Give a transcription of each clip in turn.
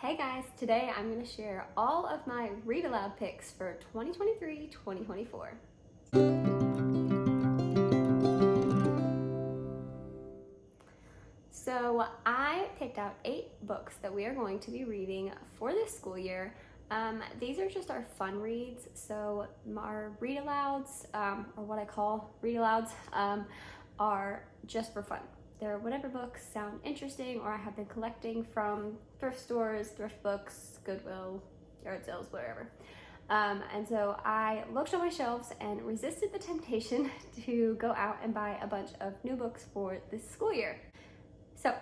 Hey guys, today I'm going to share all of my Read Aloud picks for 2023-2024. So I picked out 8 books that we are going to be reading for this school year. These are just our fun reads, so our Read Alouds, or what I call Read Alouds, are just for fun. They're whatever books sound interesting or I have been collecting from thrift stores, thrift books, Goodwill, yard sales, wherever. And so I looked on my shelves and resisted the temptation to go out and buy a bunch of new books for this school year. So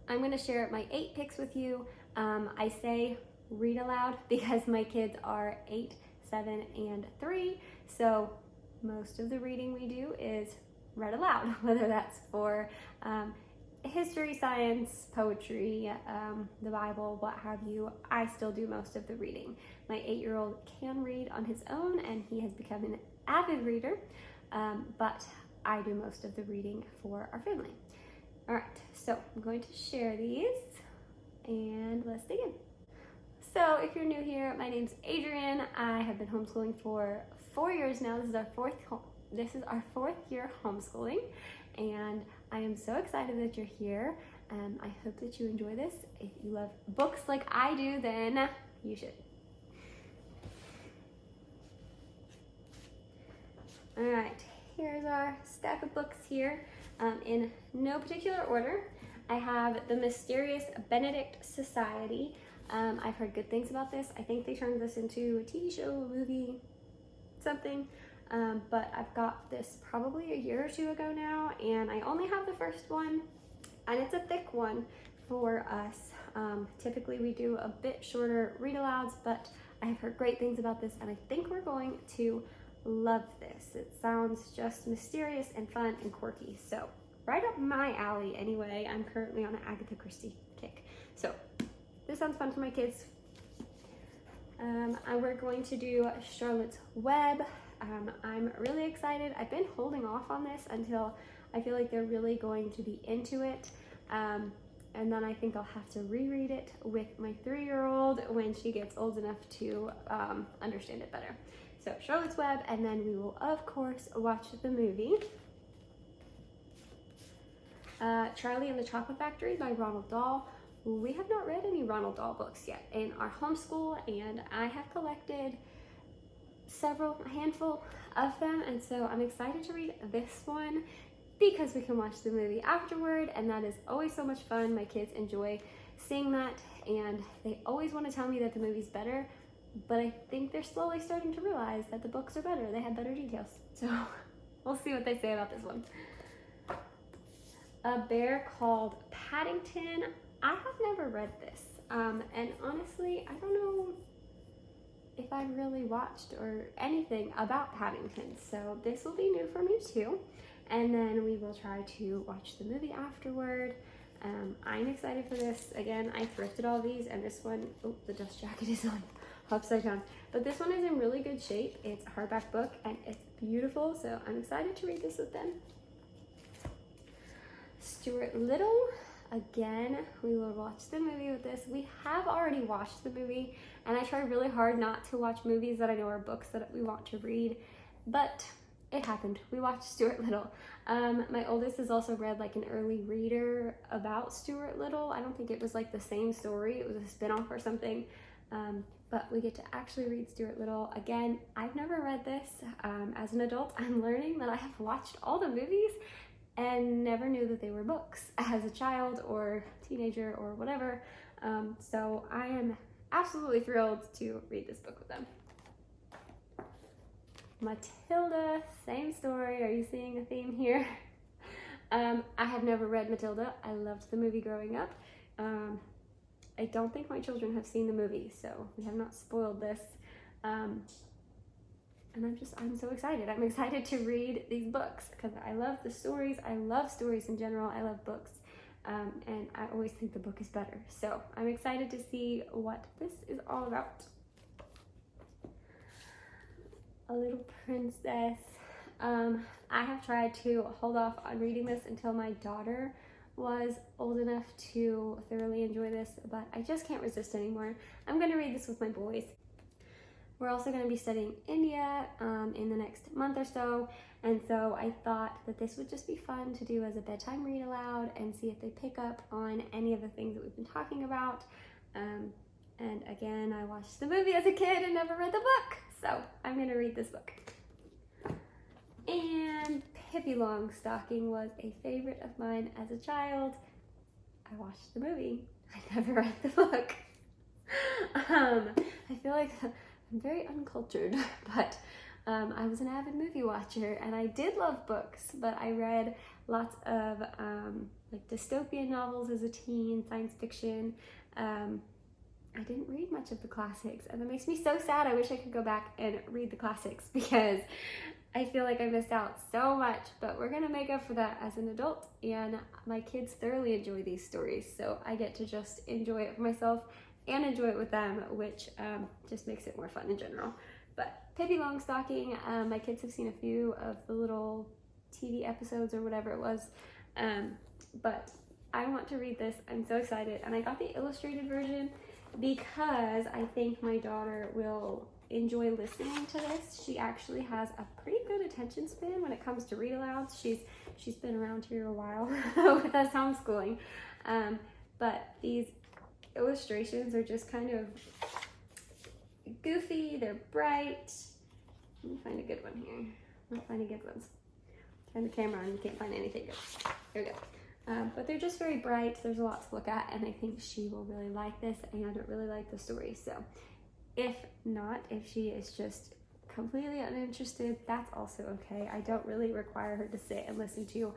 I'm going to share my 8 picks with you. I say read aloud because my kids are 8, 7, and 3. So most of the reading we do is read aloud, whether that's for history, science, poetry, the Bible, what have you. I still do most of the reading. My 8-year-old can read on his own and he has become an avid reader, but I do most of the reading for our family. All right, so I'm going to share these and let's dig in. So if you're new here, my name's Adrian. I have been homeschooling for 4 years now. This is our fourth year homeschooling, and I am so excited that you're here. I hope that you enjoy this. If you love books like I do, then you should. All right, here's our stack of books here. In no particular order, I have The Mysterious Benedict Society. I've heard good things about this. I think they turned this into a TV show, a movie, something. But I've got this probably a year or 2 ago now, and I only have the first one, and it's a thick one for us. Typically we do a bit shorter read alouds, but I have heard great things about this, and I think we're going to love this. It sounds just mysterious and fun and quirky, so right up my alley anyway. I'm currently on an Agatha Christie kick, so this sounds fun for my kids. We're going to do Charlotte's Web. I'm really excited. I've been holding off on this until I feel like they're really going to be into it. And then I think I'll have to reread it with my 3-year-old when she gets old enough to understand it better. So Charlotte's Web, and then we will of course watch the movie. Charlie and the Chocolate Factory by Ronald Dahl. We have not read any Ronald Dahl books yet in our homeschool, and I have collected a handful of them, and so I'm excited to read this one because we can watch the movie afterward, and that is always so much fun. My kids enjoy seeing that, and they always want to tell me that the movie's better, but I think they're slowly starting to realize that the books are better. They have better details, so we'll see what they say about this one. A Bear Called Paddington. I have never read this, and honestly, I don't know if I've really watched or anything about Paddington, so this will be new for me too. And then we will try to watch the movie afterward. I'm excited for this. Again, I thrifted all these, and this one, oh, the dust jacket is on upside down, but this one is in really good shape. It's a hardback book and it's beautiful, so I'm excited to read this with them. Stuart Little. Again, we will watch the movie with this. We have already watched the movie, and I try really hard not to watch movies that I know are books that we want to read, but it happened. We watched Stuart Little. My oldest has also read like an early reader about Stuart Little. I don't think it was like the same story. It was a spin-off or something, but we get to actually read Stuart Little. Again, I've never read this. As an adult, I'm learning that I have watched all the movies and never knew that they were books as a child or teenager or whatever. So I am absolutely thrilled to read this book with them. Matilda, same story. Are you seeing a theme here? I have never read Matilda. I loved the movie growing up. I don't think my children have seen the movie, so we have not spoiled this. And I'm so excited. I'm excited to read these books because I love the stories. I love stories in general. I love books. And I always think the book is better. So I'm excited to see what this is all about. A Little Princess. I have tried to hold off on reading this until my daughter was old enough to thoroughly enjoy this, but I just can't resist anymore. I'm going to read this with my boys. We're also going to be studying India in the next month or so, and so I thought that this would just be fun to do as a bedtime read aloud and see if they pick up on any of the things that we've been talking about. And again, I watched the movie as a kid and never read the book, so I'm going to read this book. And Pippi Longstocking was a favorite of mine as a child. I watched the movie. I never read the book. I feel like I'm very uncultured, but I was an avid movie watcher and I did love books, but I read lots of like dystopian novels as a teen, science fiction. I didn't read much of the classics, and that makes me so sad. I wish I could go back and read the classics because I feel like I missed out so much, but we're gonna make up for that as an adult, and my kids thoroughly enjoy these stories, so I get to just enjoy it for myself and enjoy it with them, which just makes it more fun in general. But Pippi Longstocking, my kids have seen a few of the little TV episodes or whatever it was, but I want to read this. I'm so excited, and I got the illustrated version because I think my daughter will enjoy listening to this. She actually has a pretty good attention span when it comes to read alouds. She's been around here a while with us homeschooling, but these illustrations are just kind of goofy. They're bright. Let me find a good one here. I'm not finding good ones. Turn the camera on, you can't find anything good. There we go. But they're just very bright. There's a lot to look at, and I think she will really like this and really like the story. So if not, if she is just completely uninterested, that's also okay. I don't really require her to sit and listen to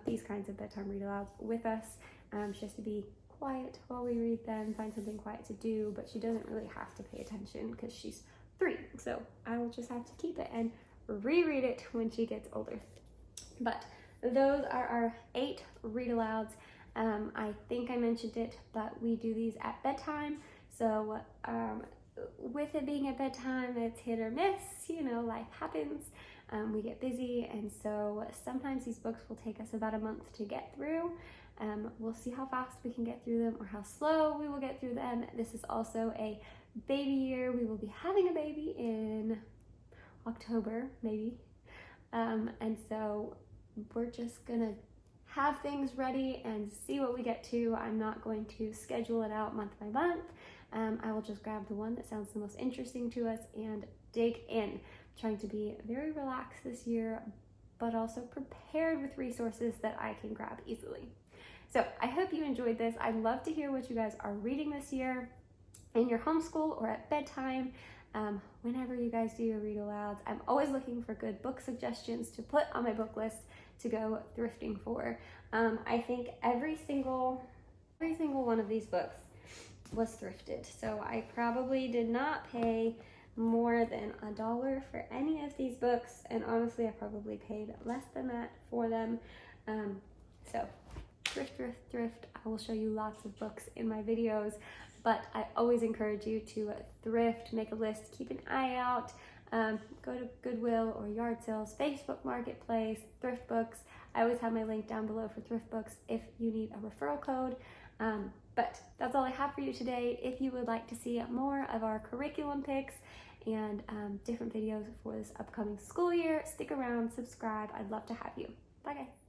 these kinds of bedtime read alouds with us. She has to be quiet while we read them, find something quiet to do, but she doesn't really have to pay attention because she's 3. So I will just have to keep it and reread it when she gets older. But those are our 8 read alouds. I think I mentioned it, but we do these at bedtime. So with it being at bedtime, it's hit or miss, you know, life happens. We get busy, and so sometimes these books will take us about a month to get through. We'll see how fast we can get through them or how slow we will get through them. This is also a baby year. We will be having a baby in October, maybe. And so we're just gonna have things ready and see what we get to. I'm not going to schedule it out month by month. I will just grab the one that sounds the most interesting to us and dig in. Trying to be very relaxed this year, but also prepared with resources that I can grab easily. So I hope you enjoyed this. I'd love to hear what you guys are reading this year in your homeschool or at bedtime. Whenever you guys do your read alouds, I'm always looking for good book suggestions to put on my book list to go thrifting for. I think every single one of these books was thrifted, so I probably did not pay more than $1 for any of these books, and honestly I probably paid less than that for them. So thrift. I will show you lots of books in my videos, but I always encourage you to thrift, make a list, keep an eye out, go to Goodwill or yard sales, Facebook Marketplace, thrift books. I always have my link down below for thrift books if you need a referral code. But that's all I have for you today. If you would like to see more of our curriculum picks and different videos for this upcoming school year, stick around, subscribe. I'd love to have you. Bye guys.